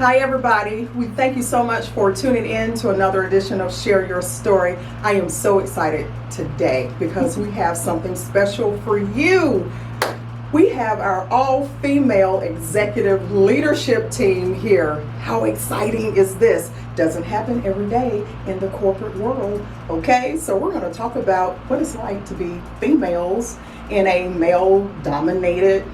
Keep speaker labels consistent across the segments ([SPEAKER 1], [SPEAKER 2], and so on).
[SPEAKER 1] Hi everybody, we thank you so much for tuning in to another edition of Share Your Story. I am so excited today because we have something special for you. We have our all-female executive leadership team here. How exciting is this? Doesn't happen every day in the corporate world, okay? So we're going to talk about what it's like to be females in a male-dominated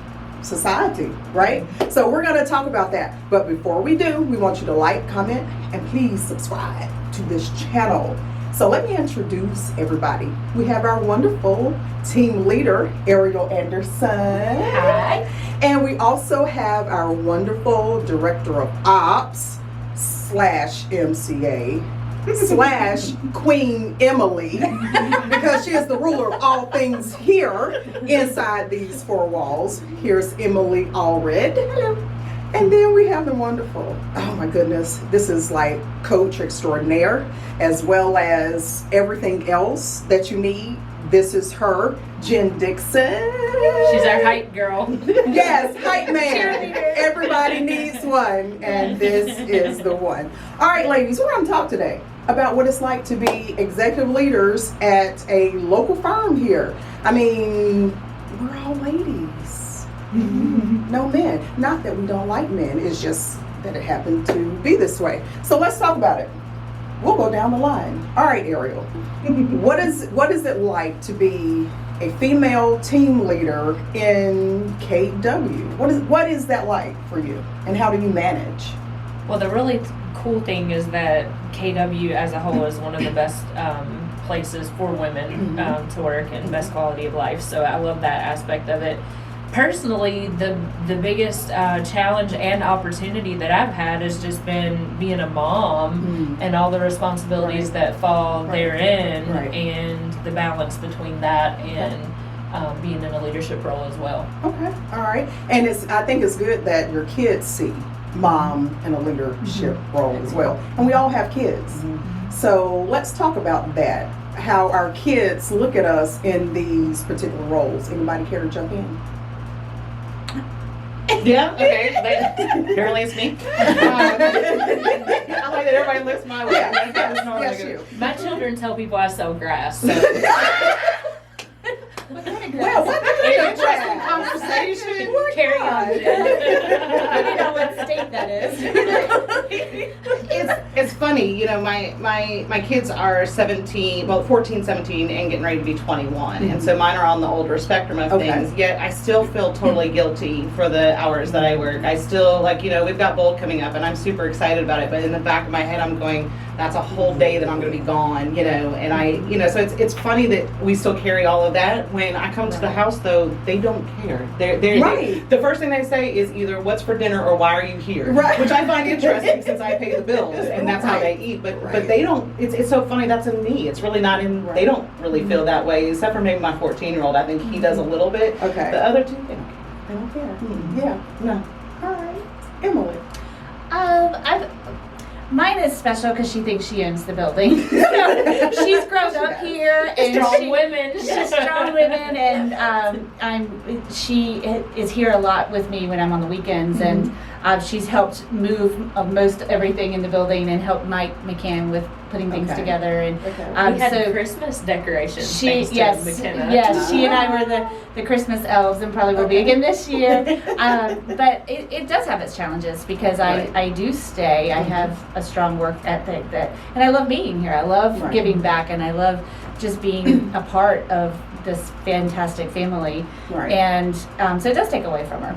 [SPEAKER 1] society, right? So we're going to talk about that. But before we do, we want you to like, comment, and please subscribe to this channel. So let me introduce everybody. We have our wonderful team leader, Ariel Anderson.
[SPEAKER 2] Hi.
[SPEAKER 1] And we also have our wonderful director of ops slash MCA slash Queen Emily, because she is the ruler of all things here inside these four walls. Here's Emily Allred.
[SPEAKER 2] Hello.
[SPEAKER 1] And then we have the wonderful, oh my goodness, this is like coach extraordinaire, as well as everything else that you need. This is her, Jenn Dixon.
[SPEAKER 2] She's our hype girl.
[SPEAKER 1] Yes, hype man. Everybody needs one, and this is the one. All right, ladies, we're going to talk today about what it's like to be executive leaders at a local firm here. I mean, we're all ladies. No men. Not that we don't like men, it's just that it happened to be this way. So let's talk about it. We'll go down the line. All right, Ariel. What is it like to be a female team leader in KW? What is that like for you, and how do you manage?
[SPEAKER 2] Well, the really cool thing is that KW as a whole is one of the best places for women to work and best quality of life. So I love that aspect of it. Personally, the biggest challenge and opportunity that I've had has just been being a mom and all the responsibilities that fall therein, and the balance between that and being in a leadership role as well.
[SPEAKER 1] Okay, all right. And I think it's good that your kids see mom in a leadership role as well. And we all have kids. So let's talk about that, how our kids look at us in these particular roles. Anybody care to jump in?
[SPEAKER 3] Yeah, okay. Apparently it's me. I like that everybody looks my way.
[SPEAKER 1] Yes, you.
[SPEAKER 2] My children tell people I sell grass. So.
[SPEAKER 1] Well, what
[SPEAKER 3] Interesting conversation.
[SPEAKER 2] Carry on.
[SPEAKER 4] I don't know what state that is.
[SPEAKER 3] It's funny, you know, my kids are 14, 17, and getting ready to be 21. And so mine are on the older spectrum of things, yet I still feel totally guilty for the hours that I work. I still, like, you know, we've got Bold coming up, and I'm super excited about it, but in the back of my head, I'm going, that's a whole day that I'm going to be gone, you know, and so it's funny that we still carry all of that. When I come to the house, though, they don't care. The first thing they say is either what's for dinner or why are you here, which I find interesting since I pay the bills and that's how they eat. But they don't. It's so funny. That's in me. It's really not in. They don't really feel that way, except for maybe my 14-year-old. I think he does a little bit.
[SPEAKER 1] Okay.
[SPEAKER 3] The other two, they don't care.
[SPEAKER 1] Yeah. No. All right, Emily.
[SPEAKER 4] Mine is special because she thinks she owns the building. She's grown up here, and
[SPEAKER 2] Strong women.
[SPEAKER 4] She's strong women, and she is here a lot with me when I'm on the weekends, and she's helped move most everything in the building and helped Mike McCann with putting things together. And
[SPEAKER 2] we had Christmas decorations.
[SPEAKER 4] She and I were the Christmas elves, and probably will be again this year. But it does have its challenges because I do stay. I have a strong work ethic and I love being here. I love giving back, and I love just being a part of this fantastic family. And so it does take away from her.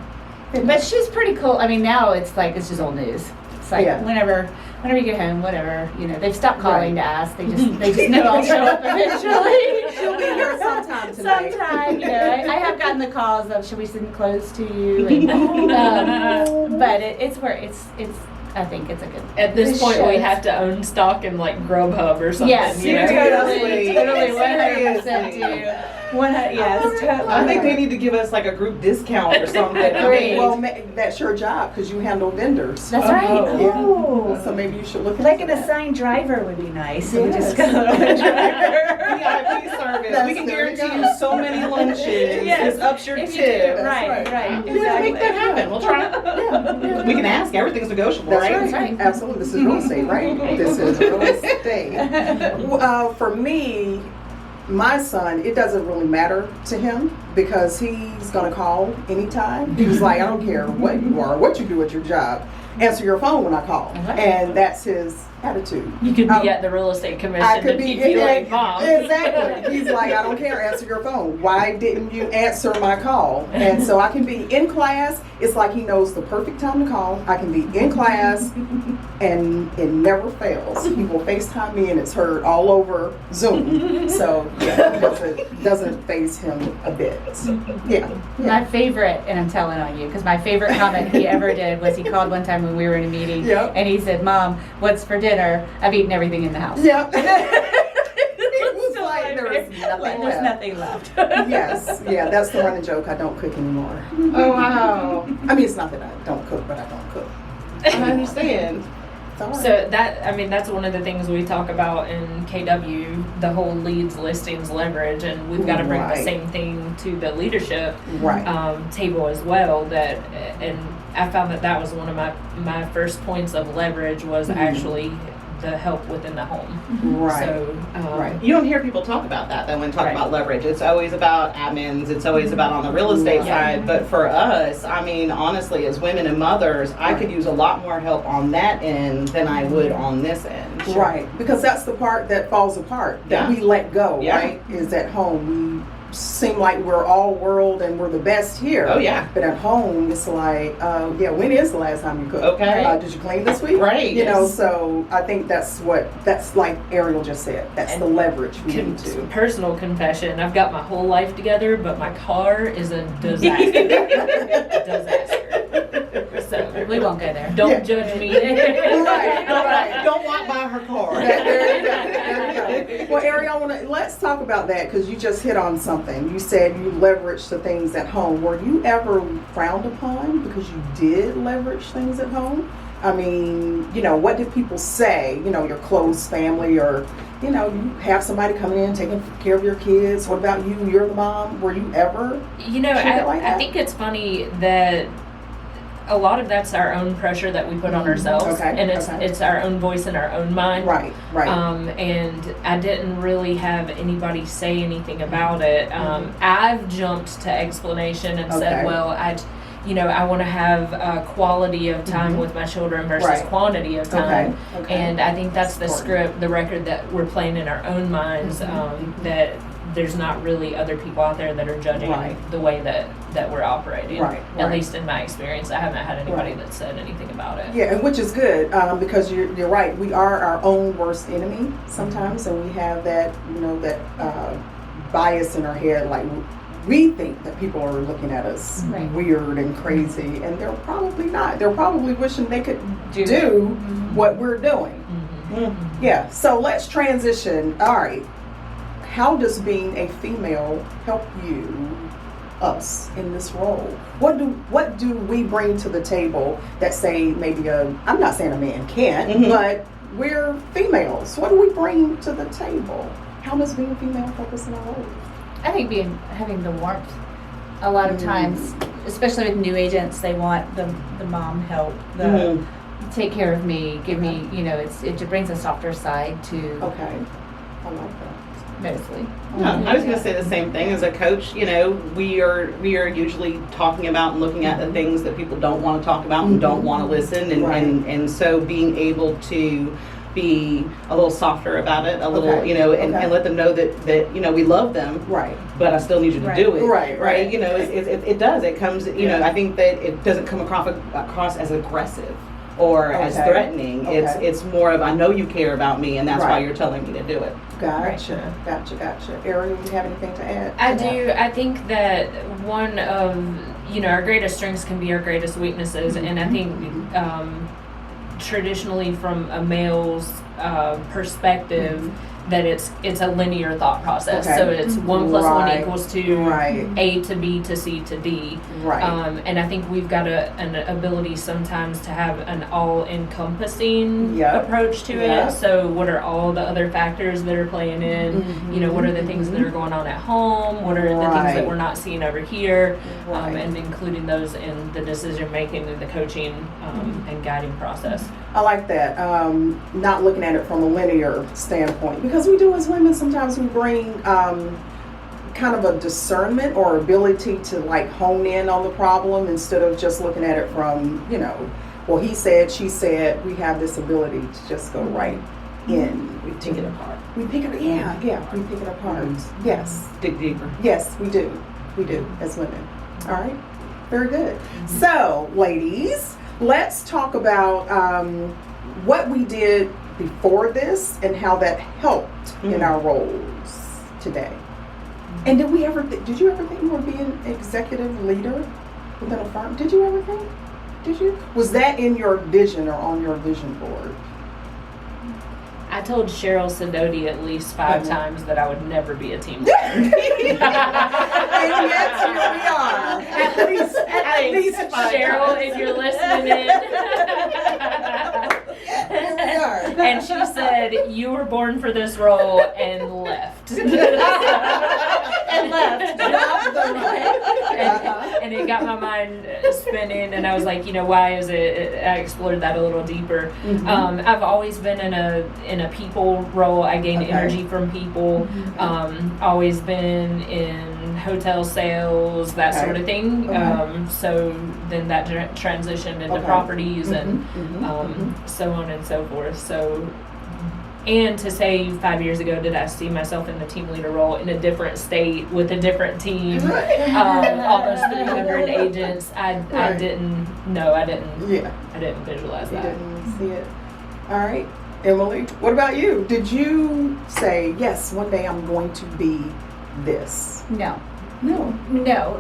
[SPEAKER 4] But she's pretty cool. I mean, now it's just old news. It's like whenever you get home, whatever, you know, they've stopped calling to ask. They just know I'll show up eventually.
[SPEAKER 1] She'll be here sometime tonight.
[SPEAKER 4] Sometime, you know. I have gotten the calls of, should we send clothes to you? And, but it's where it's. I think it's a good.
[SPEAKER 2] At this point, we have to own stock in like Grubhub or something.
[SPEAKER 4] Yes,
[SPEAKER 2] you know?
[SPEAKER 4] totally, 100% do. Yes, totally.
[SPEAKER 3] I think they need to give us like a group discount or something.
[SPEAKER 1] Well, that's your job because you handle vendors.
[SPEAKER 4] That's right.
[SPEAKER 1] Oh. So maybe you should look at
[SPEAKER 5] like an assigned driver would be nice.
[SPEAKER 1] Yes.
[SPEAKER 5] We just go on a driver.
[SPEAKER 3] VIP service.
[SPEAKER 1] That's-
[SPEAKER 3] We can
[SPEAKER 1] there you
[SPEAKER 3] guarantee
[SPEAKER 1] go.
[SPEAKER 3] you so many lunches.
[SPEAKER 4] Yes.
[SPEAKER 3] This ups your
[SPEAKER 4] If you
[SPEAKER 3] tip.
[SPEAKER 4] do, right,
[SPEAKER 1] right.
[SPEAKER 4] right,
[SPEAKER 3] Yeah,
[SPEAKER 4] exactly.
[SPEAKER 3] make that happen. We'll try.
[SPEAKER 1] Yeah.
[SPEAKER 3] We can ask. Everything's negotiable,
[SPEAKER 1] That's
[SPEAKER 3] right?
[SPEAKER 1] right.
[SPEAKER 4] right.
[SPEAKER 1] Absolutely. This is real estate, right? This is real estate. For me, my son, it doesn't really matter to him because he's going to call anytime. He's like, I don't care what you are, what you do at your job. Answer your phone when I call.
[SPEAKER 4] Okay.
[SPEAKER 1] And that's his attitude.
[SPEAKER 2] You could be
[SPEAKER 1] Um,
[SPEAKER 2] at the real estate commission
[SPEAKER 1] I could
[SPEAKER 2] and
[SPEAKER 1] be
[SPEAKER 2] he'd be like, Mom.
[SPEAKER 1] Exactly. He's like, I don't care, answer your phone. Why didn't you answer my call? And so I can be in class. It's like he knows the perfect time to call. I can be in class and it never fails. He will FaceTime me and it's heard all over Zoom. So yeah, it doesn't faze him a bit. Yeah.
[SPEAKER 4] My favorite, and I'm telling on you, because my favorite comment he ever did was he called one time when we were in a meeting,
[SPEAKER 1] Yep.
[SPEAKER 4] and he said, Mom, what's for dinner? I've eaten everything in the house.
[SPEAKER 1] Yep. It was
[SPEAKER 4] So
[SPEAKER 1] like there is nothing
[SPEAKER 4] There's
[SPEAKER 1] left.
[SPEAKER 4] nothing left.
[SPEAKER 1] Yes, yeah, that's the running joke. I don't cook anymore.
[SPEAKER 3] Oh wow.
[SPEAKER 1] I mean, it's not that I don't cook, but I don't cook.
[SPEAKER 3] I understand.
[SPEAKER 1] It's all right.
[SPEAKER 2] So that's one of the things we talk about in KW, the whole leads, listings, leverage, and we've got to bring the
[SPEAKER 1] Right.
[SPEAKER 2] same thing to the leadership
[SPEAKER 1] Right.
[SPEAKER 2] table as well. And I found that was one of my first points of leverage was actually the help within the home.
[SPEAKER 1] Right.
[SPEAKER 2] So
[SPEAKER 1] Right.
[SPEAKER 3] You don't hear people talk about that though when talking
[SPEAKER 2] Right.
[SPEAKER 3] about leverage. It's always about admins. It's always about on the real estate
[SPEAKER 2] Yeah.
[SPEAKER 3] side. But for us, I mean, honestly, as women and mothers, I could use a lot more help on that end than I would on this end.
[SPEAKER 1] Right, because that's the part that falls apart, that
[SPEAKER 3] Yeah.
[SPEAKER 1] we let go,
[SPEAKER 3] Yeah.
[SPEAKER 1] right? Is at home. We seem like we're all world and we're the best here.
[SPEAKER 3] Oh, yeah.
[SPEAKER 1] But at home, it's like, yeah, when is the last time you cooked?
[SPEAKER 3] Okay.
[SPEAKER 1] Did you clean this week?
[SPEAKER 3] Right,
[SPEAKER 1] You know,
[SPEAKER 3] yes.
[SPEAKER 1] so I think that's like Ariel just said. That's the leverage we need to.
[SPEAKER 2] personal confession, I've got my whole life together, but my car is a disaster. Disaster. So
[SPEAKER 4] We won't go there.
[SPEAKER 2] don't
[SPEAKER 1] Yeah.
[SPEAKER 2] judge me.
[SPEAKER 1] Right.
[SPEAKER 3] Don't walk by her car.
[SPEAKER 1] There you go. There you go. Well, Ariel, let's talk about that because you just hit on something. You said you leverage the things at home. Were you ever frowned upon because you did leverage things at home? I mean, what did people say? Your close family or, you have somebody coming in taking care of your kids. What about you? You're the mom. Were you ever? treated like
[SPEAKER 2] I
[SPEAKER 1] that?
[SPEAKER 2] think it's funny that a lot of that's our own pressure that we put on ourselves,
[SPEAKER 1] Okay,
[SPEAKER 2] and
[SPEAKER 1] okay.
[SPEAKER 2] it's our own voice in our own mind.
[SPEAKER 1] Right.
[SPEAKER 2] And I didn't really have anybody say anything about it. I've jumped to explanation and
[SPEAKER 1] Okay.
[SPEAKER 2] said, well, I want to have quality of time with my children versus
[SPEAKER 1] Right.
[SPEAKER 2] quantity of time.
[SPEAKER 1] Okay.
[SPEAKER 2] And I think that's the
[SPEAKER 1] Important.
[SPEAKER 2] script, the record that we're playing in our own minds, that there's not really other people out there that are judging
[SPEAKER 1] Right.
[SPEAKER 2] the way that we're operating.
[SPEAKER 1] Right,
[SPEAKER 2] At
[SPEAKER 1] right.
[SPEAKER 2] least in my experience, I haven't had anybody
[SPEAKER 1] Right.
[SPEAKER 2] that said anything about it.
[SPEAKER 1] Yeah, and which is good because you're right. We are our own worst enemy sometimes, and we have that bias in our head. Like we think that people are looking at us
[SPEAKER 4] Right.
[SPEAKER 1] weird and crazy, and they're probably not. They're probably wishing they could
[SPEAKER 4] Do
[SPEAKER 1] do what we're doing.
[SPEAKER 2] Mhm.
[SPEAKER 1] Yeah. So let's transition. All right. How does being a female help us in this role? What do we bring to the table that say maybe I'm not saying a man can't, but we're females. What do we bring to the table? How does being a female help us in our role?
[SPEAKER 4] I think having the warmth. A lot of times, especially with new agents, they want the mom help, take care of me, give me, it brings a softer side to
[SPEAKER 1] Okay. I like that.
[SPEAKER 4] mostly.
[SPEAKER 3] Yeah, I was going to say the same thing. As a coach, we are usually talking about and looking at the things that people don't want to talk about and don't want to listen, and,
[SPEAKER 1] Right.
[SPEAKER 3] and so being able to be a little softer about it, a little,
[SPEAKER 1] Okay.
[SPEAKER 3] and let them know that we love them,
[SPEAKER 1] Right.
[SPEAKER 3] but I still need you to
[SPEAKER 4] Right.
[SPEAKER 3] do it.
[SPEAKER 1] Right.
[SPEAKER 3] Right. It does. It comes.
[SPEAKER 1] Yeah.
[SPEAKER 3] I think that it doesn't come across as aggressive or as
[SPEAKER 1] Okay.
[SPEAKER 3] threatening.
[SPEAKER 1] Okay.
[SPEAKER 3] It's more of I know you care about me, and that's why
[SPEAKER 1] Right.
[SPEAKER 3] you're telling me to do it.
[SPEAKER 1] Gotcha. Ariel, do you have anything to add?
[SPEAKER 2] I
[SPEAKER 1] to that?
[SPEAKER 2] do. I think that one of our greatest strengths can be our greatest weaknesses, and I think traditionally from a male's perspective that it's a linear thought process.
[SPEAKER 1] Okay.
[SPEAKER 2] So it's 1 + 1
[SPEAKER 1] Right.
[SPEAKER 2] equals 2,
[SPEAKER 1] Right.
[SPEAKER 2] A to B to C to D.
[SPEAKER 1] Right.
[SPEAKER 2] And I think we've got an ability sometimes to have an all-encompassing
[SPEAKER 1] Yep.
[SPEAKER 2] approach to
[SPEAKER 1] Yep.
[SPEAKER 2] it. So what are all the other factors that are playing in? You know, what are the things that are going on at home? What are the things
[SPEAKER 1] Right.
[SPEAKER 2] that we're not seeing over here?
[SPEAKER 1] Right.
[SPEAKER 2] And including those in the decision making and the coaching and guiding process.
[SPEAKER 1] I like that. Not looking at it from a linear standpoint, because we do as women, sometimes we bring kind of a discernment or ability to like hone in on the problem instead of just looking at it from, you know, well, he said, she said. We have this ability to just go right in.
[SPEAKER 3] We take it apart.
[SPEAKER 1] We pick it, yeah, we pick it apart. Yes,
[SPEAKER 3] Dig deeper.
[SPEAKER 1] yes, we do as women. All right, very good. So, ladies, let's talk about what we did before this and how that helped in our roles today. And did you ever think you were being executive leader within a firm? Did you ever think? Did you? Was that in your vision or on your vision board?
[SPEAKER 2] I told Cheryl Sidoti at least 5 times that I would never be a team leader.
[SPEAKER 1] And yet here we are.
[SPEAKER 2] At least 5 Cheryl, if you're listening in.
[SPEAKER 1] Here we are.
[SPEAKER 2] And she said, "You were born for this role," and left.
[SPEAKER 4] And left.
[SPEAKER 2] And it got my mind spinning, and I was like, you know, why is it? I explored that a little deeper. I've always been in a people role. I gain energy from people. Always been in hotel sales, that sort of thing. So then that transitioned into properties and so on and so forth. So, and to say 5 years ago, did I see myself in the team leader role in a different state with a different team, almost 300 agents? I didn't. No, I didn't.
[SPEAKER 1] Yeah.
[SPEAKER 2] I didn't visualize
[SPEAKER 1] You
[SPEAKER 2] that.
[SPEAKER 1] didn't see it. All right. Emily, what about you? Did you say, yes, one day I'm going to be this?
[SPEAKER 4] No.
[SPEAKER 1] No.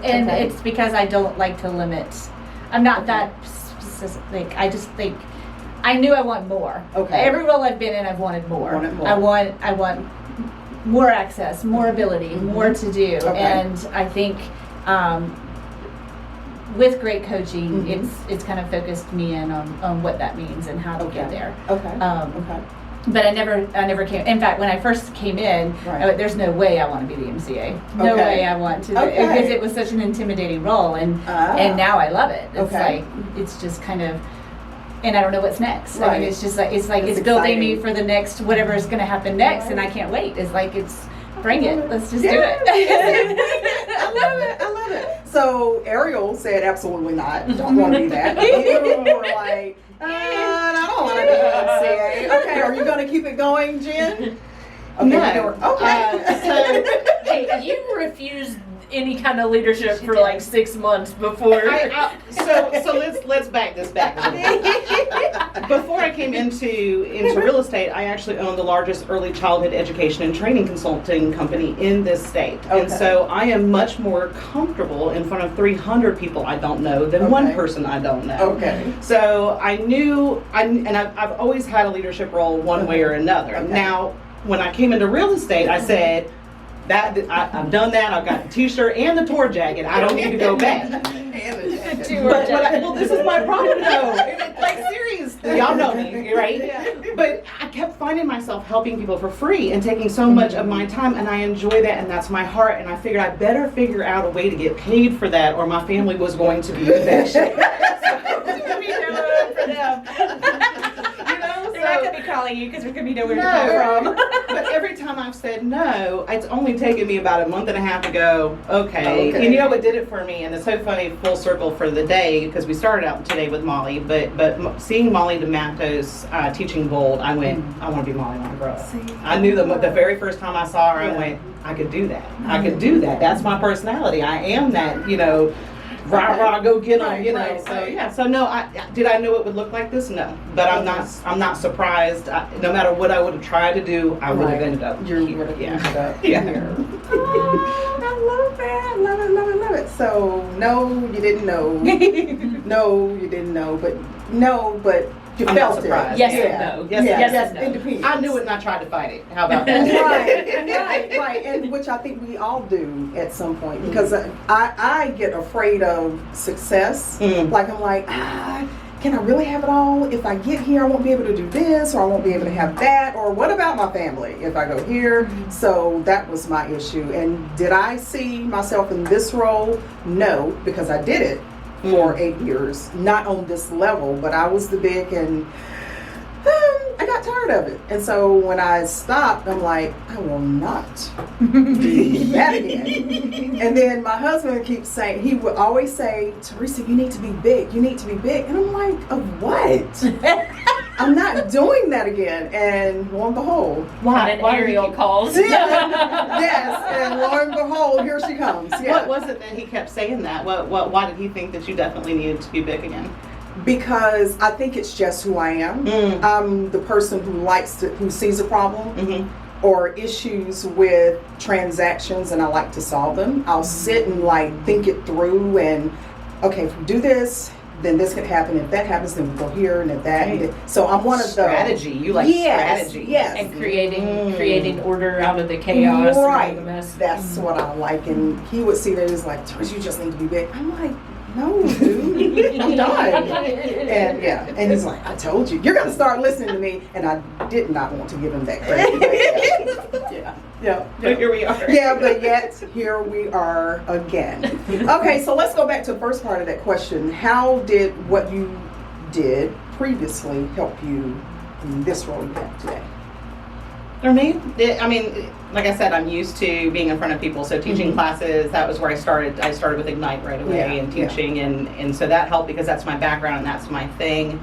[SPEAKER 4] And
[SPEAKER 1] Okay.
[SPEAKER 4] it's because I don't like to limit. I'm not that specific. I just think I knew I want more.
[SPEAKER 1] Okay.
[SPEAKER 4] Every role I've been in, I've wanted more.
[SPEAKER 1] Wanted more.
[SPEAKER 4] I want more access, more ability, more to do.
[SPEAKER 1] Okay.
[SPEAKER 4] And I think with great coaching, it's kind of focused me in on what that means and how to get there.
[SPEAKER 1] Okay. Okay.
[SPEAKER 4] But I never came. In fact, when I first came in,
[SPEAKER 1] Right.
[SPEAKER 4] I went, there's no way I want to be the MCA. No
[SPEAKER 1] Okay.
[SPEAKER 4] way I want to,
[SPEAKER 1] Okay.
[SPEAKER 4] because it was such an intimidating role, and now I love it. It's
[SPEAKER 1] Okay.
[SPEAKER 4] like it's just kind of, and I don't know what's next. I
[SPEAKER 1] Right.
[SPEAKER 4] mean, it's just like it's
[SPEAKER 1] It's
[SPEAKER 4] building me
[SPEAKER 1] exciting.
[SPEAKER 4] for the next whatever is going to happen next,
[SPEAKER 1] Right.
[SPEAKER 4] and I can't wait. It's like bring it. Let's just do
[SPEAKER 1] Yeah.
[SPEAKER 4] it.
[SPEAKER 1] I love it. I love it. So Ariel said, absolutely not. Don't want to be that. You were like, I don't want to be MCA. Okay, are you going to keep it going, Jen? Okay,
[SPEAKER 3] No.
[SPEAKER 1] Okay.
[SPEAKER 2] Hey, you refused any kind of leadership for like 6 months before.
[SPEAKER 3] So let's back this back a little bit. Before I came into real estate, I actually owned the largest early childhood education and training consulting company in this state.
[SPEAKER 1] Okay.
[SPEAKER 3] And so I am much more comfortable in front of 300 people I don't know than one
[SPEAKER 1] Okay.
[SPEAKER 3] person I don't know.
[SPEAKER 1] Okay.
[SPEAKER 3] So I knew, I've always had a leadership role one way or another.
[SPEAKER 1] Okay.
[SPEAKER 3] Now, when I came into real estate, I said, I've done that. I've got the T-shirt and the tour jacket. I don't need to go back. Well, this is my problem, though. Like, seriously, y'all know me, right? But I kept finding myself helping people for free and taking so much of my time, and I enjoy that, and that's my heart. And I figured I better figure out a way to get paid for that, or my family was going to be in bad shape.
[SPEAKER 4] They're not going to be calling you because we're going to be nowhere to
[SPEAKER 3] No.
[SPEAKER 4] come from.
[SPEAKER 3] But every time I've said no, it's only taken me about a month and a half to go, okay.
[SPEAKER 1] Okay.
[SPEAKER 3] And you know what did it for me? And it's so funny, full circle for the day, because we started out today with Molly, but seeing Molly DeManto's teaching Bold, I went, I want to be Molly when I grow up. I knew the very first time I saw her, I went, I could do that. I could do that. That's my personality. I am that, rah, go get them,
[SPEAKER 1] Right,
[SPEAKER 3] So
[SPEAKER 1] right.
[SPEAKER 3] yeah, so no, did I know it would look like this? No, but I'm not surprised. No matter what I would have tried to do, I would have ended up
[SPEAKER 1] You
[SPEAKER 3] here.
[SPEAKER 1] would have
[SPEAKER 3] Yeah.
[SPEAKER 1] ended up
[SPEAKER 3] Yeah.
[SPEAKER 1] here. Oh, I love that. Love it, love it, love it. So, no, you didn't know. No, you didn't know. But You
[SPEAKER 3] I'm
[SPEAKER 1] felt
[SPEAKER 3] not surprised.
[SPEAKER 2] Yes
[SPEAKER 1] it.
[SPEAKER 2] and no.
[SPEAKER 3] Yes,
[SPEAKER 1] Yeah,
[SPEAKER 3] yes,
[SPEAKER 1] yes,
[SPEAKER 2] and no.
[SPEAKER 1] independent.
[SPEAKER 3] I knew it and I tried to fight it. How about that?
[SPEAKER 1] Right, and which I think we all do at some point, because I get afraid of success. Like I'm like, can I really have it all? If I get here, I won't be able to do this, or I won't be able to have that, or what about my family if I go here? So that was my issue. And did I see myself in this role? No, because I did it for 8 years, not on this level, but I was the big, and I got tired of it. And so when I stopped, I'm like, I will not do that again. And then my husband keeps saying, he would always say, Teresa, you need to be big. You need to be big. And I'm like, of what? I'm not doing that again. And lo and behold.
[SPEAKER 2] Why? And Ariel calls.
[SPEAKER 1] Yes, and lo and behold, here she comes. Yeah.
[SPEAKER 3] What was it that he kept saying that? Why did he think that you definitely needed to be big again?
[SPEAKER 1] Because I think it's just who I am. I'm the person who sees a problem or issues with transactions, and I like to solve them. I'll sit and like think it through, and okay, if we do this, then this could happen. If that happens, then we go here, and if that. So I'm one of those.
[SPEAKER 3] Strategy. You like strategy.
[SPEAKER 1] Yes.
[SPEAKER 2] And creating order out of the chaos.
[SPEAKER 1] Right.
[SPEAKER 2] And the mess.
[SPEAKER 1] That's what I like. And he would see that as like, Teresa, you just need to be big. I'm like, no, dude, I'm done. And yeah, and he's like, I told you, you're gonna start listening to me, and I did not want to give him that credit. Yeah.
[SPEAKER 3] But here we are.
[SPEAKER 1] Yeah, but yet here we are again. Okay, so let's go back to the first part of that question. How did what you did previously help you in this role you have today?
[SPEAKER 3] For me, like I said, I'm used to being in front of people. So teaching classes, that was where I started. I started with Ignite right away and teaching, and so that helped because that's my background and that's my thing.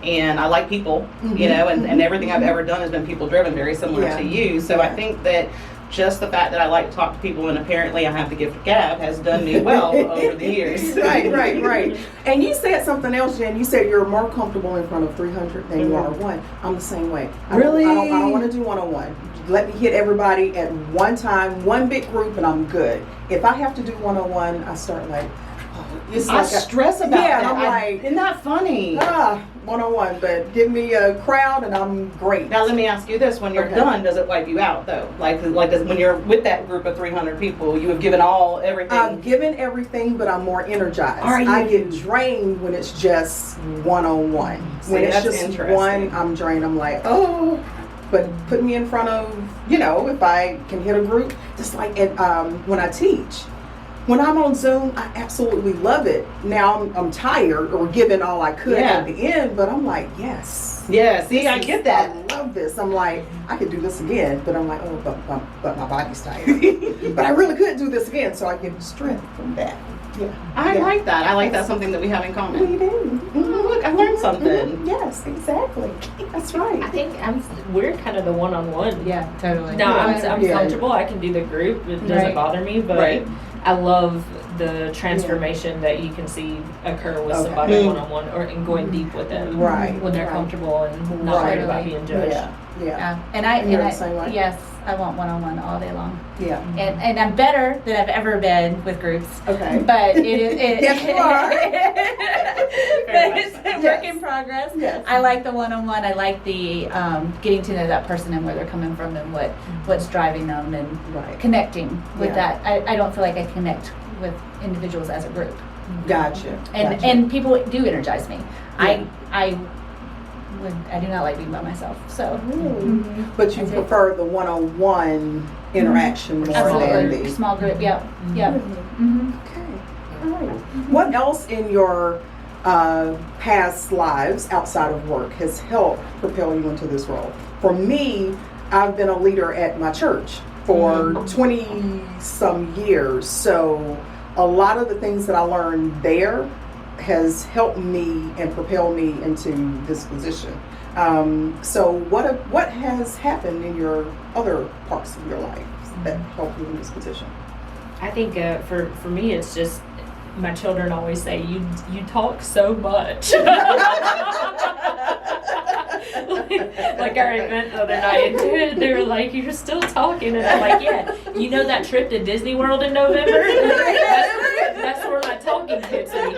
[SPEAKER 3] And I like people, you know, and everything I've ever done has been people driven, very similar to you. So I think that just the fact that I like to talk to people, and apparently I have the gift of gab, has done me well over the years.
[SPEAKER 1] Right. And you said something else, Jen. You said you're more comfortable in front of 300 than you are one. I'm the same way.
[SPEAKER 3] Really?
[SPEAKER 1] I don't want to do one-on-one. Let me hit everybody at one time, one big group, and I'm good. If I have to do one-on-one, I start like,
[SPEAKER 3] I stress about that.
[SPEAKER 1] I'm like,
[SPEAKER 3] isn't that funny?
[SPEAKER 1] One-on-one, but give me a crowd and I'm great.
[SPEAKER 3] Now let me ask you this: when you're done, does it wipe you out though? When you're with that group of 300 people, you have given everything.
[SPEAKER 1] I've given everything, but I'm more energized. I get drained when it's just one-on-one. When it's just one, I'm drained. I'm like, oh. But put me in front of, if I can hit a group, just like when I teach. When I'm on Zoom, I absolutely love it. Now I'm tired or giving all I could at the end, but I'm like, yes.
[SPEAKER 3] Yeah, see, I get that.
[SPEAKER 1] I love this. I'm like, I could do this again, but I'm like, oh, but my body's tired. But I really could do this again, so I get strength from that. Yeah.
[SPEAKER 3] I like that. I like that's something that we have in common.
[SPEAKER 1] We do.
[SPEAKER 3] Look, I learned something.
[SPEAKER 1] Yes, exactly. That's right.
[SPEAKER 2] I think we're kind of the one-on-one.
[SPEAKER 4] Yeah, totally.
[SPEAKER 2] No, I'm comfortable. I can do the group. It doesn't bother me, but I love the transformation that you can see occur with somebody one-on-one or in going deep with them when they're comfortable and not worried about being judged.
[SPEAKER 4] Yeah. And yes, I want one-on-one all day long.
[SPEAKER 1] Yeah.
[SPEAKER 4] And I'm better than I've ever been with groups.
[SPEAKER 1] Okay.
[SPEAKER 4] But yes,
[SPEAKER 1] you are.
[SPEAKER 4] But it's a work in progress.
[SPEAKER 1] Yes.
[SPEAKER 4] I like the one-on-one. I like the getting to know that person and where they're coming from and what's driving them and connecting with that. I don't feel like I connect with individuals as a group.
[SPEAKER 1] Gotcha.
[SPEAKER 4] And people do energize me.
[SPEAKER 1] Yeah.
[SPEAKER 4] I do not like being by myself. So,
[SPEAKER 1] But you prefer the one-on-one interaction more than
[SPEAKER 4] absolutely
[SPEAKER 1] the
[SPEAKER 4] small group. Yep.
[SPEAKER 1] Okay. All right. What else in your past lives outside of work has helped propel you into this role? For me, I've been a leader at my church for 20 some years. So a lot of the things that I learned there has helped me and propelled me into this position. So what has happened in your other parts of your life that helped you in this position?
[SPEAKER 2] I think for me, it's just my children always say, you talk so much. Like our event the other night, and they were like, you're still talking, and I'm like, yeah, you know that trip to Disney World in November? That's where my talking hits me.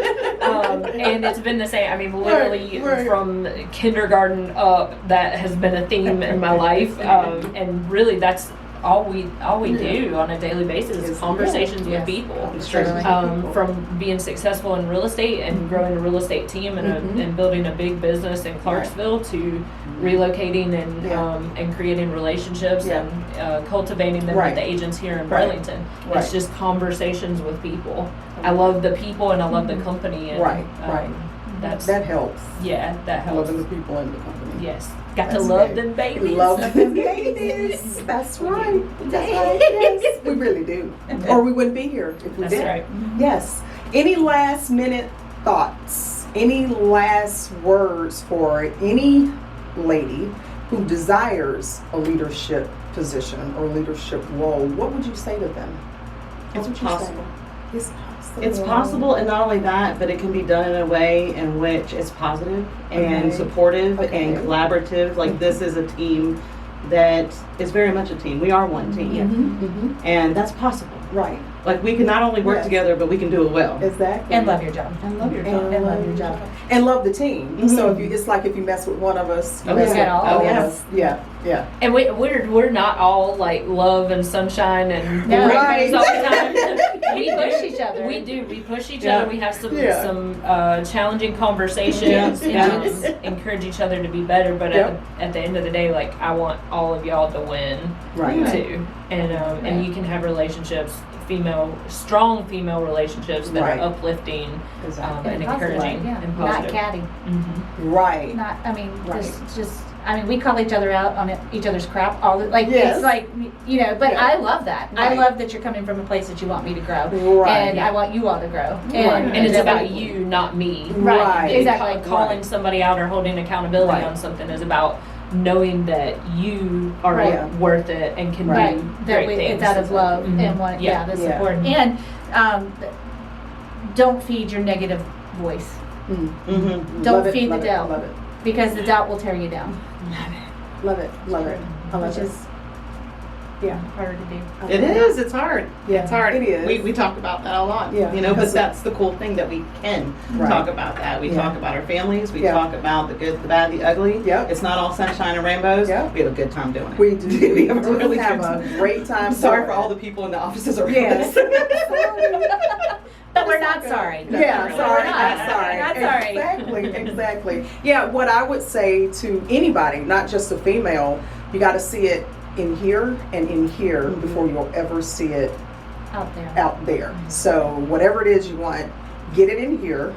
[SPEAKER 2] and it's been the same. I mean, literally
[SPEAKER 1] Right.
[SPEAKER 2] from kindergarten up, that has been a theme in my life, and really, that's all we do on a daily basis is conversations with people. From being successful in real estate and growing a real estate team and building a big business in Clarksville to relocating and creating relationships and cultivating them with the agents here in Burlington. It's just conversations with people. I love the people and I love the company. And,
[SPEAKER 1] that helps.
[SPEAKER 2] Yeah, that helps.
[SPEAKER 1] Loving the people in the company.
[SPEAKER 2] Yes. Got to love them babies.
[SPEAKER 1] Love them babies. That's right. That's right. Yes, we really do. Or we wouldn't be here if we
[SPEAKER 2] That's
[SPEAKER 1] did.
[SPEAKER 2] right.
[SPEAKER 1] Yes. Any last minute thoughts? Any last words for any lady who desires a leadership position or leadership role? What would you say to them?
[SPEAKER 3] It's possible.
[SPEAKER 1] It's possible.
[SPEAKER 3] It's possible, and not only that, but it can be done in a way in which it's positive and supportive and collaborative. Like this is a team that is very much a team. We are one team, and that's possible.
[SPEAKER 1] Right.
[SPEAKER 3] Like we can not only work together, but we can do it well.
[SPEAKER 1] Exactly.
[SPEAKER 4] And love your job.
[SPEAKER 3] And love your job.
[SPEAKER 4] And love your job.
[SPEAKER 1] And love the team. So if you, it's like if you mess with one of us, you
[SPEAKER 3] Oh,
[SPEAKER 1] mess
[SPEAKER 3] yeah.
[SPEAKER 1] with
[SPEAKER 4] Oh,
[SPEAKER 1] all of
[SPEAKER 3] yeah.
[SPEAKER 1] us. Yeah. Yeah.
[SPEAKER 2] And we're not all like love and sunshine and
[SPEAKER 4] No.
[SPEAKER 2] rainbows all the time.
[SPEAKER 4] We push each other.
[SPEAKER 2] We do. We push each
[SPEAKER 1] Yeah.
[SPEAKER 2] other. We have some challenging conversations.
[SPEAKER 3] Yeah.
[SPEAKER 2] Encourage each other to be better. But at the end of the day, like I want all of y'all to win too. And you can have relationships, strong female relationships that are uplifting and encouraging and
[SPEAKER 4] Not
[SPEAKER 2] positive.
[SPEAKER 4] catty.
[SPEAKER 1] Right.
[SPEAKER 4] Not. I mean, just. I mean, we call each other out on each other's crap all the It's like but I love that. I love that you're coming from a place that you want me to grow, and I want you all to grow.
[SPEAKER 2] And it's about you, not me.
[SPEAKER 1] Right.
[SPEAKER 4] Exactly.
[SPEAKER 2] Calling somebody out or holding accountability on something is about knowing that you are worth it and can do great things.
[SPEAKER 4] It's out of love and the support. And don't feed your negative voice. Don't feed the doubt.
[SPEAKER 1] Love it.
[SPEAKER 4] Because the doubt will tear you down.
[SPEAKER 1] Love it. Love it. I love
[SPEAKER 4] Which
[SPEAKER 1] it.
[SPEAKER 4] is
[SPEAKER 1] Yeah.
[SPEAKER 4] harder to do.
[SPEAKER 3] It is. It's hard.
[SPEAKER 1] Yeah,
[SPEAKER 3] It's hard.
[SPEAKER 1] it is.
[SPEAKER 3] We talk about that a lot.
[SPEAKER 1] Yeah.
[SPEAKER 3] But that's the cool thing that we can talk about that. We talk about our families. We talk about the good, the bad, the ugly.
[SPEAKER 1] Yep.
[SPEAKER 3] It's not all sunshine and rainbows.
[SPEAKER 1] Yep.
[SPEAKER 3] We have a good time doing it.
[SPEAKER 1] We do.
[SPEAKER 3] We have a really
[SPEAKER 1] have
[SPEAKER 3] good
[SPEAKER 1] a
[SPEAKER 3] time.
[SPEAKER 1] great time.
[SPEAKER 3] I'm sorry for all the people in the offices around
[SPEAKER 1] Yes.
[SPEAKER 3] us.
[SPEAKER 4] But we're not sorry.
[SPEAKER 1] Yeah,
[SPEAKER 4] We're
[SPEAKER 1] sorry,
[SPEAKER 4] not.
[SPEAKER 1] not sorry.
[SPEAKER 4] We're not sorry.
[SPEAKER 1] Exactly. Yeah, what I would say to anybody, not just a female, you got to see it in here and in here before you'll ever see it out there. So whatever it is you want, get it in here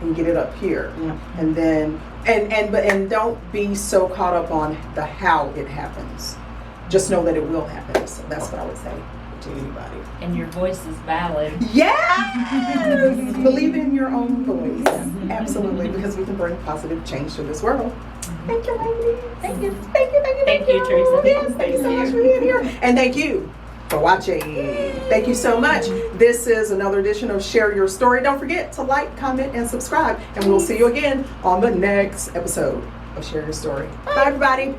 [SPEAKER 1] and get it up here. And then and don't be so caught up on the how it happens. Just know that it will happen. So that's what I would say to anybody.
[SPEAKER 2] And your voice is valid.
[SPEAKER 1] Yes! Believe in your own voice. Absolutely, because we can bring positive change to this world. Thank you, ladies. Thank you. Thank you,
[SPEAKER 2] Teresa.
[SPEAKER 1] Yes, thank you so much for being here. And thank you for watching. Thank you so much. This is another edition of Share Your Story. Don't forget to like, comment, and subscribe. And we'll see you again on the next episode of Share Your Story. Bye, everybody.